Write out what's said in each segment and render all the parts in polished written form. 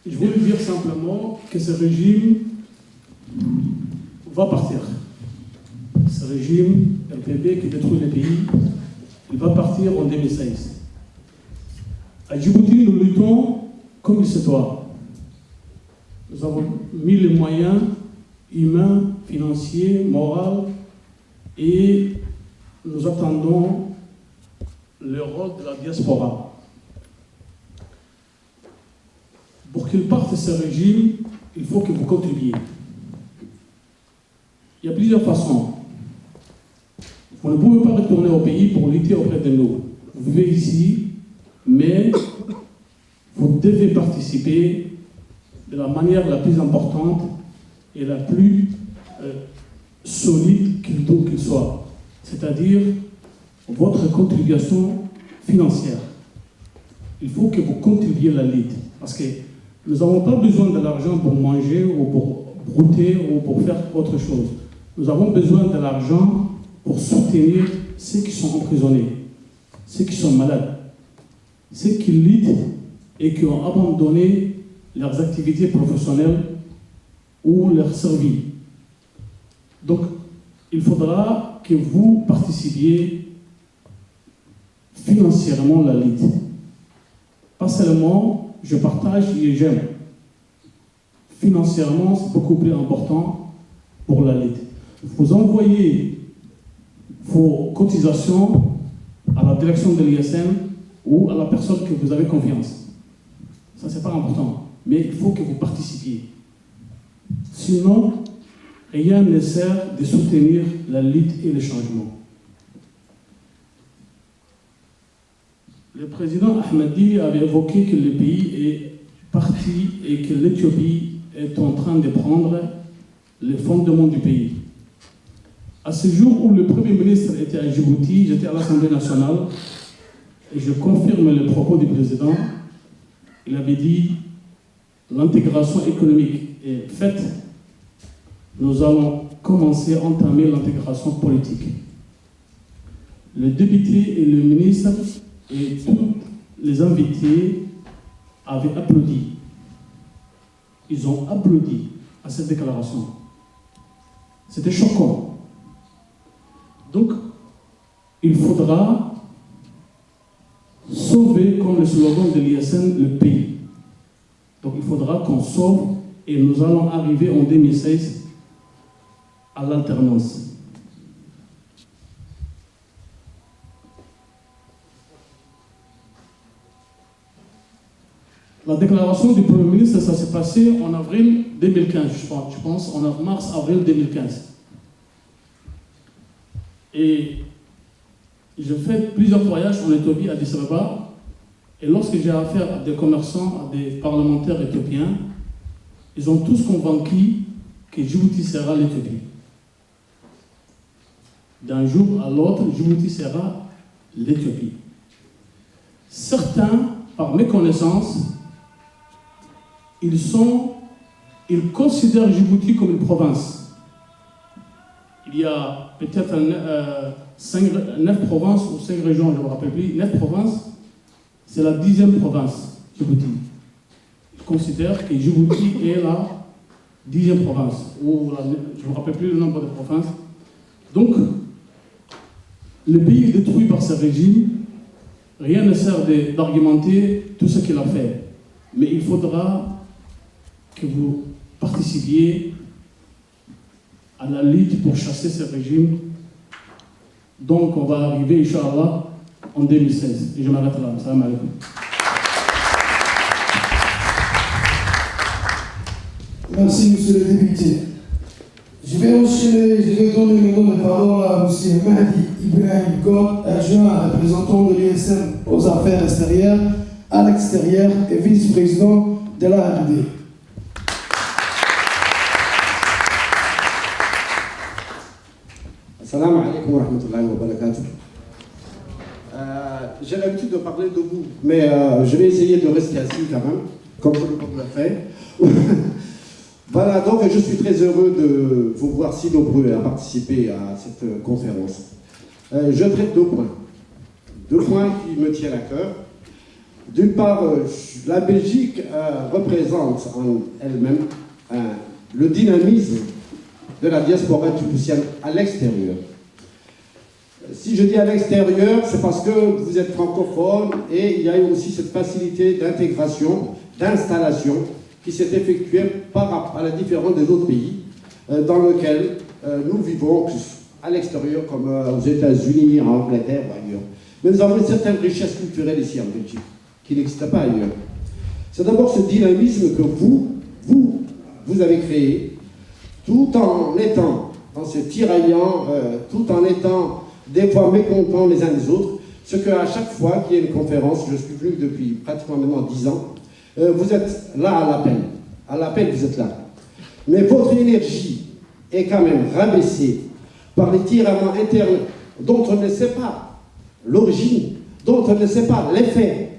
Je voulais dire simplement que ce régime va partir. Ce régime RPB qui détruit le pays, il va partir en 2016. À Djibouti, nous luttons comme il se doit. Nous avons mis les moyens humains, financiers, moraux, et nous attendons le rôle de la diaspora. Pour qu'il parte ce régime, il faut que vous contribuiez. Il y a plusieurs façons. Vous ne pouvez pas retourner au pays pour lutter auprès de nous. Vous vivez ici, mais vous devez participer de la manière la plus importante et la plus solide qu'il soit. C'est-à-dire votre contribution financière. Il faut que vous contribuiez à la lutte. Parce que nous n'avons pas besoin de l'argent pour manger ou pour brouter ou pour faire autre chose. Nous avons besoin de l'argent pour soutenir ceux qui sont emprisonnés, ceux qui sont malades, ceux qui luttent et qui ont abandonné leurs activités professionnelles ou leur survie. Donc, il faudra que vous participiez financièrement à la lutte. Pas seulement, je partage et j'aime. Financièrement, c'est beaucoup plus important pour la lutte. Vous envoyez vos cotisations à la direction de l'ISN ou à la personne que vous avez confiance. Ça, c'est pas important. Mais il faut que vous participiez. Sinon, rien ne sert de soutenir la lutte et le changement. Le président Ahmadi avait évoqué que le pays est parti et que l'Éthiopie est en train de prendre les fondements du pays. À ce jour où le Premier ministre était à Djibouti, j'étais à l'Assemblée nationale et je confirme le propos du président. Il avait dit l'intégration économique est faite. Nous allons commencer à entamer l'intégration politique. Le député et le ministre et tous les invités avaient applaudi. Ils ont applaudi à cette déclaration. C'était choquant. Donc, il faudra sauver, comme le slogan de l'ISN, le pays. Donc, il faudra qu'on sauve et nous allons arriver en 2016 à l'alternance. La déclaration du Premier ministre, ça s'est passé en avril 2015, je pense, en mars-avril 2015. Et je fais plusieurs voyages en Éthiopie, à Addis Abeba, et lorsque j'ai affaire à des commerçants, à des parlementaires éthiopiens, ils ont tous convaincu que Djibouti sera l'Éthiopie. D'un jour à l'autre, Djibouti sera l'Éthiopie. Certains, par méconnaissance, ils considèrent Djibouti comme une province. Il y a peut-être 9 provinces ou 5 régions, je ne me rappelle plus. 9 provinces, c'est la 10e province, Djibouti. Ils considèrent que Djibouti est la 10e province, ou je ne me rappelle plus le nombre de provinces. Donc, le pays est détruit par ce régime. Rien ne sert d'argumenter tout ce qu'il a fait. Mais il faudra que vous participiez à la lutte pour chasser ce régime. Donc, on va arriver, Inch'Allah, en 2016. Et je m'arrête là. Salam alaikum. Merci, monsieur le député. Je vais donner maintenant la parole à M. Mahdi Ibrahim God, adjoint représentant de l'ISN aux affaires extérieures, à l'extérieur et vice-président de la RD. Assalamu alaikum wa rahmatullahi wa barakatuh. J'ai l'habitude de parler debout, mais je vais essayer de rester assis quand même, comme tout le monde l'a fait. Voilà, donc je suis très heureux de vous voir si nombreux à participer à cette conférence. Je traite 2 points. 2 points qui me tiennent à cœur. D'une part, la Belgique représente en elle-même le dynamisme de la diaspora djiboutienne à l'extérieur. Si je dis à l'extérieur, c'est parce que vous êtes francophone et il y a aussi cette facilité d'intégration, d'installation qui s'est effectuée par rapport à la différence des autres pays dans lesquels nous vivons à l'extérieur, comme aux États-Unis, en Angleterre ou ailleurs. Mais nous avons une certaine richesse culturelle ici en Belgique, qui n'existe pas ailleurs. C'est d'abord ce dynamisme que vous avez créé, tout en étant, en se tiraillant, tout en étant des fois mécontents les uns des autres, ce qu'à chaque fois qu'il y a une conférence, je suis venu depuis pratiquement maintenant 10 ans, vous êtes là à l'appel. À l'appel, vous êtes là. Mais votre énergie est quand même rabaissée par les tiraillements internes dont on ne sait pas l'origine, dont on ne sait pas l'effet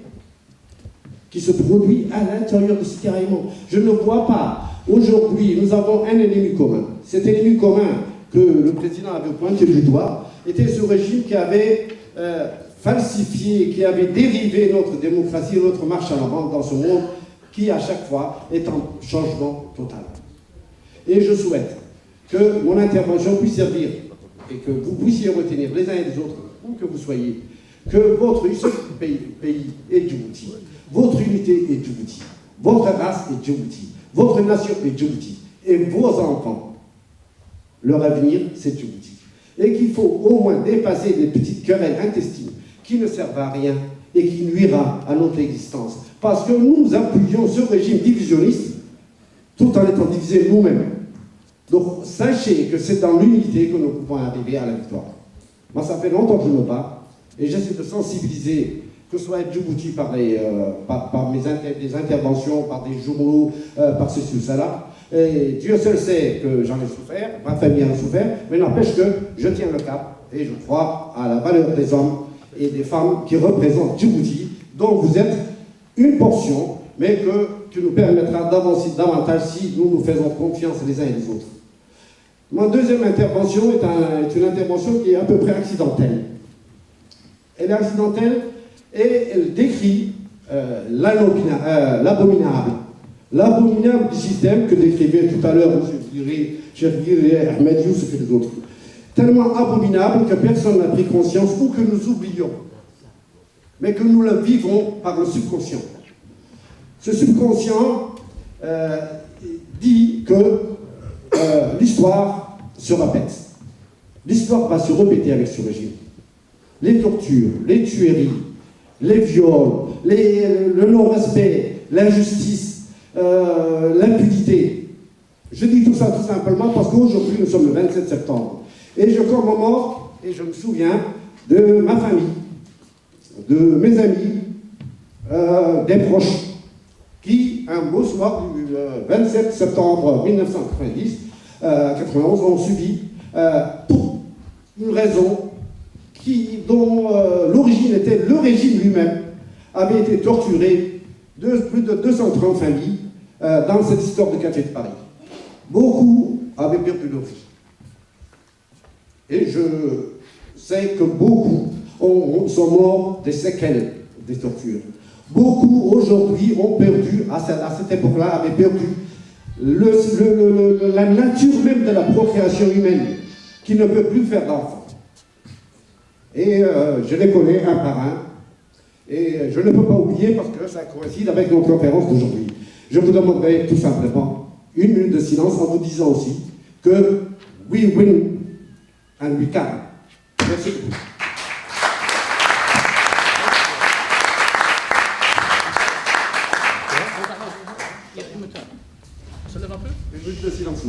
qui se produit à l'intérieur de ce tiraillement. Je ne vois pas. Aujourd'hui, nous avons un ennemi commun. Cet ennemi commun que le président avait pointé du doigt était ce régime qui avait falsifié, qui avait dérivé notre démocratie, notre marche à l'avant dans ce monde qui, à chaque fois, est en changement total. Et je souhaite que mon intervention puisse servir et que vous puissiez retenir les uns et les autres, où que vous soyez, que votre pays est Djibouti, votre unité est Djibouti, votre race est Djibouti, votre nation est Djibouti, et vos enfants, leur avenir, c'est Djibouti. Et qu'il faut au moins dépasser les petites querelles intestines qui ne servent à rien et qui nuira à notre existence. Parce que nous appuyons ce régime divisionniste tout en étant divisés nous-mêmes. Donc sachez que c'est dans l'unité que nous pouvons arriver à la victoire. Moi, ça fait longtemps que je me bats et j'essaie de sensibiliser, que ce soit à Djibouti par des interventions, par des journaux, par ceci ou cela. Et Dieu seul sait que j'en ai souffert, ma famille en a souffert, mais n'empêche que je tiens le cap et je crois à la valeur des hommes et des femmes qui représentent Djibouti, dont vous êtes une portion, mais qui nous permettra d'avancer davantage si nous nous faisons confiance les uns et les autres. Ma deuxième intervention est une intervention qui est à peu près accidentelle. Elle est accidentelle et elle décrit l'abominable du système que décrivait tout à l'heure M. Ahmed Youssef et les autres. Tellement abominable que personne n'a pris conscience ou que nous oublions, mais que nous le vivons par le subconscient. Ce subconscient dit que l'histoire se répète. L'histoire va se répéter avec ce régime. Les tortures, les tueries, les viols, le non-respect, l'injustice, l'impunité. Je dis tout ça tout simplement parce qu'aujourd'hui, nous sommes le 27 septembre. Et je commémore et je me souviens de ma famille, de mes amis, des proches, qui, un beau soir du 27 septembre 1991, ont subi, pour une raison dont l'origine était le régime lui-même, avait été torturé de plus de 230 familles dans cette histoire de café de Paris. Beaucoup avaient perdu leur vie. Et je sais que beaucoup sont morts des séquelles des tortures. Beaucoup aujourd'hui ont perdu, à cette époque-là, avaient perdu la nature même de la procréation humaine, qui ne peut plus faire d'enfants. Et je les connais un par un, et je ne peux pas oublier parce que ça coïncide avec nos conférences d'aujourd'hui. Je vous demanderai tout simplement une minute de silence en vous disant aussi que we win and we can. Merci beaucoup. Ça lève un peu ? Une minute de silence.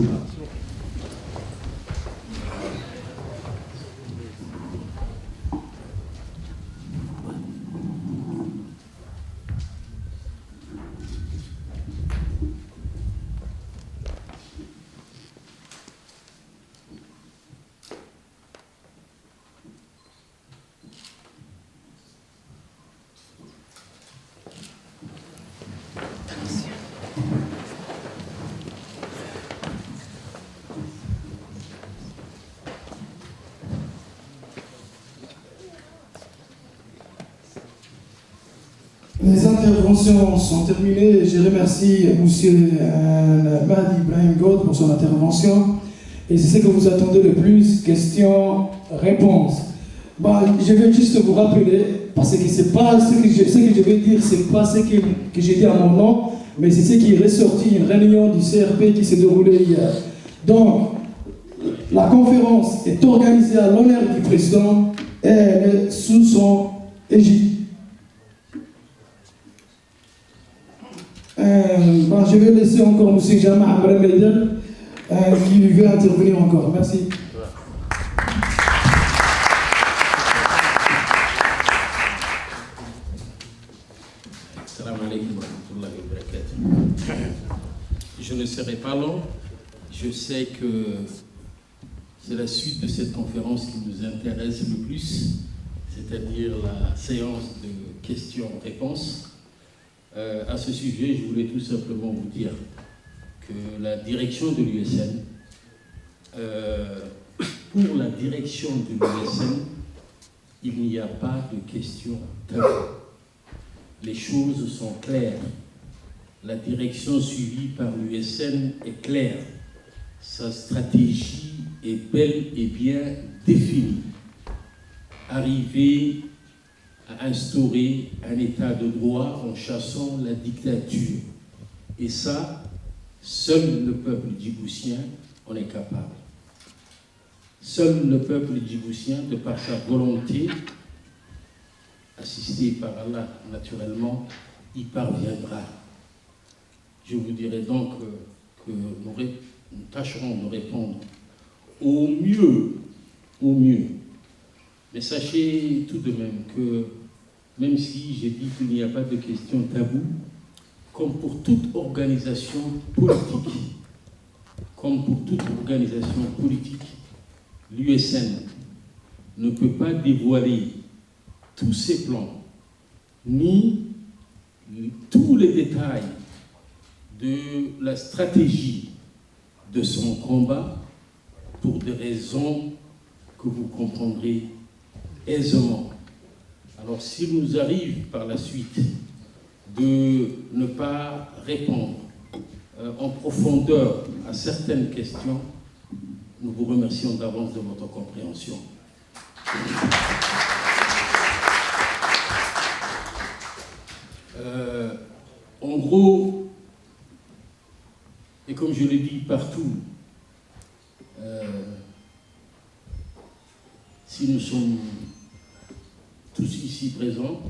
interventions sont terminées. Je remercie M. Mahdi Ibrahim God pour son intervention. Et c'est ce que vous attendez le plus, questions-réponses. Je vais juste vous rappeler, parce que c'est pas ce que je vais dire, c'est pas ce que j'ai dit à mon nom, mais c'est ce qui est ressorti, une réunion du CRP qui s'est déroulée hier. Donc, la conférence est organisée à l'honneur du président et elle est sous son égide. Je vais laisser encore M. Jama Abramedel qui veut intervenir encore. Merci. Salam alaikum wa rahmatullahi wa barakatuh. Je ne serai pas long. Je sais que c'est la suite de cette conférence qui nous intéresse le plus, c'est-à-dire la séance de questions-réponses. À ce sujet, je voulais tout simplement vous dire que la direction de l'USN, pour la direction de l'USN, il n'y a pas de questions taboues. Les choses sont claires. La direction suivie par l'USN est claire. Sa stratégie est bel et bien définie. Arriver à instaurer un état de droit en chassant la dictature. Et ça, seul le peuple djiboutien en est capable. Seul le peuple djiboutien, de par sa volonté, assisté par Allah naturellement, y parviendra. Je vous dirais donc que nous tâcherons de répondre au mieux. Mais sachez tout de même que, même si j'ai dit qu'il n'y a pas de questions taboues, comme pour toute organisation politique, l'USN ne peut pas dévoiler tous ses plans, ni tous les détails de la stratégie de son combat pour des raisons que vous comprendrez aisément. Alors, s'il nous arrive par la suite de ne pas répondre en profondeur à certaines questions, nous vous remercions d'avance de votre compréhension. En gros, et comme je l'ai dit partout, si nous sommes tous ici présents,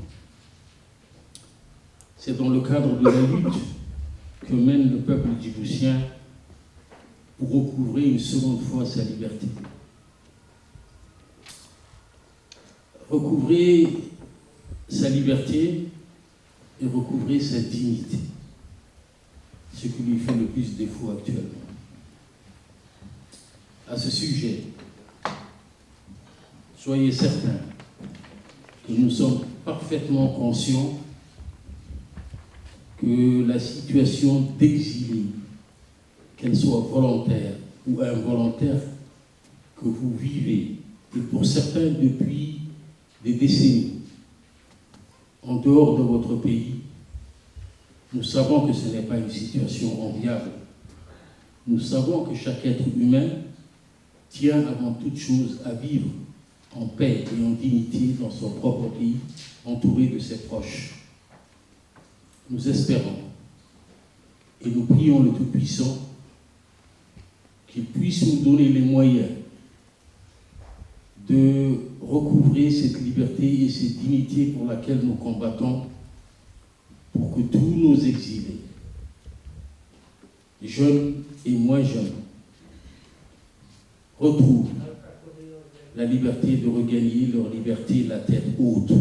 c'est dans le cadre de la lutte que mène le peuple djiboutien pour recouvrer une seconde fois sa liberté. Recouvrer sa liberté et recouvrer sa dignité, ce qui lui fait le plus défaut actuellement. À ce sujet, soyez certains que nous sommes parfaitement conscients que la situation d'exilé, qu'elle soit volontaire ou involontaire, que vous vivez, et pour certains depuis des décennies, en dehors de votre pays, nous savons que ce n'est pas une situation enviable. Nous savons que chaque être humain tient avant toute chose à vivre en paix et en dignité dans son propre pays, entouré de ses proches. Nous espérons et nous prions le Tout-Puissant qu'il puisse nous donner les moyens de recouvrer cette liberté et cette dignité pour laquelle nous combattons, pour que tous nos exilés, jeunes et moins jeunes, retrouvent la liberté de regagner leur liberté, la tête haute.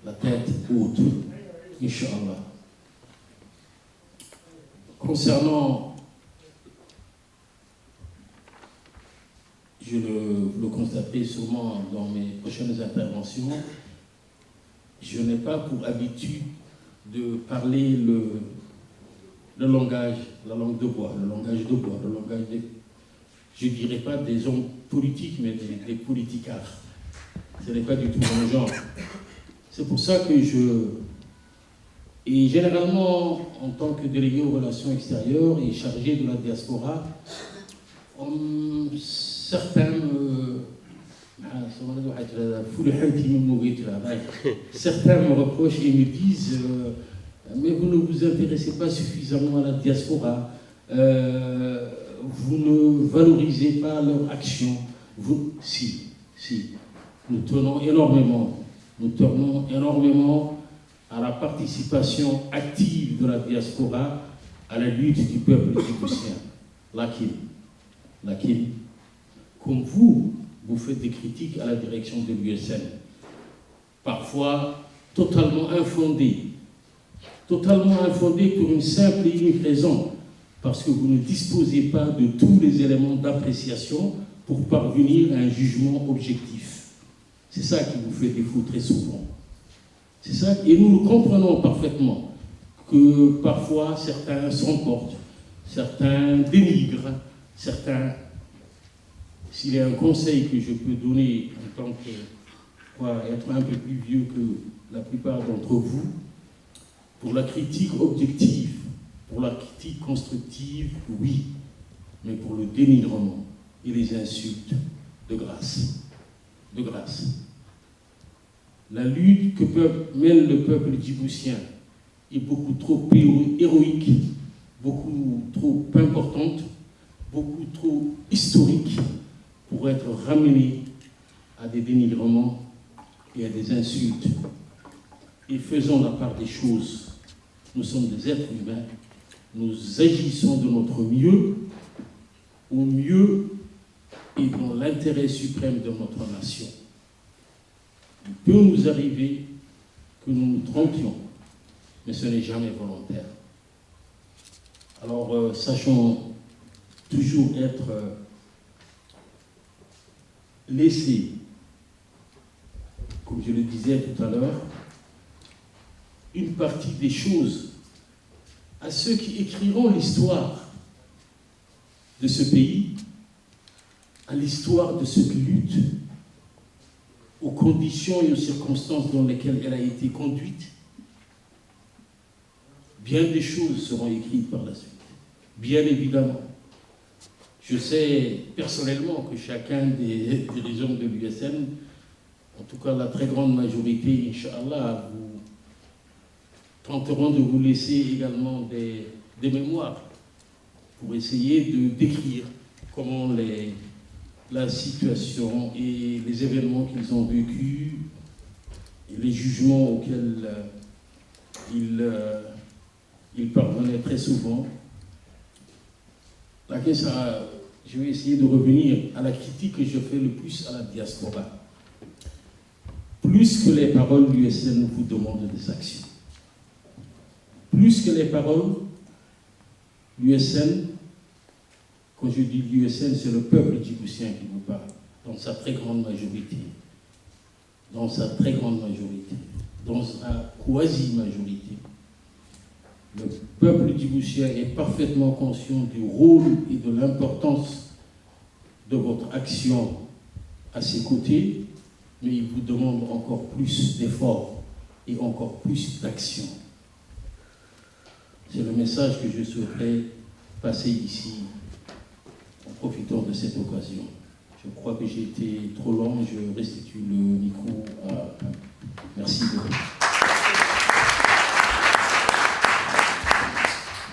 La tête haute, Inch'Allah. Concernant, je le constaterai sûrement dans mes prochaines interventions, je n'ai pas pour habitude de parler le langage, la langue de bois, le langage des, je ne dirais pas des hommes politiques, mais des politicards. Ce n'est pas du tout mon genre. C'est pour ça que Et généralement, en tant que délégué aux relations extérieures et chargé de la diaspora, certains me reprochent et me disent mais vous ne vous intéressez pas suffisamment à la diaspora, vous ne valorisez pas leur action. Si, nous tenons énormément à la participation active de la diaspora à la lutte du peuple djiboutien. Lakin, comme vous faites des critiques à la direction de l'USN, parfois totalement infondées pour une simple et unique raison, parce que vous ne disposez pas de tous les éléments d'appréciation pour parvenir à un jugement objectif. C'est ça qui vous fait défaut très souvent. C'est ça, et nous comprenons parfaitement que parfois certains s'emportent, certains dénigrent, certains. S'il y a un conseil que je peux donner en tant qu'être un peu plus vieux que la plupart d'entre vous, pour la critique objective, pour la critique constructive, oui, mais pour le dénigrement et les insultes, de grâce. La lutte que mène le peuple djiboutien est beaucoup trop héroïque, beaucoup trop importante, beaucoup trop historique pour être ramenée à des dénigrements et à des insultes. Et faisons la part des choses. Nous sommes des êtres humains, nous agissons de notre mieux, au mieux et dans l'intérêt suprême de notre nation. Il peut nous arriver que nous nous trompions, mais ce n'est jamais volontaire. Alors, sachons toujours être laissés, comme je le disais tout à l'heure, une partie des choses à ceux qui écriront l'histoire de ce pays, à l'histoire de cette lutte, aux conditions et aux circonstances dans lesquelles elle a été conduite. Bien des choses seront écrites par la suite, bien évidemment. Je sais personnellement que chacun des dirigeants de l'USN, en tout cas la très grande majorité, Inch'Allah, vous tenteront de vous laisser également des mémoires pour essayer de décrire comment la situation et les événements qu'ils ont vécus et les jugements auxquels ils parvenaient très souvent. Je vais essayer de revenir à la critique que je fais le plus à la diaspora. Plus que les paroles, l'USN vous demande des actions. Plus que les paroles, l'USN, quand je dis l'USN, c'est le peuple djiboutien qui vous parle, dans sa très grande majorité. Dans sa très grande majorité. Dans sa quasi-majorité. Le peuple djiboutien est parfaitement conscient du rôle et de l'importance de votre action à ses côtés, mais il vous demande encore plus d'efforts et encore plus d'action. C'est le message que je souhaiterais passer ici, en profitant de cette occasion. Je crois que j'ai été trop long, je restitue le micro à... Merci beaucoup.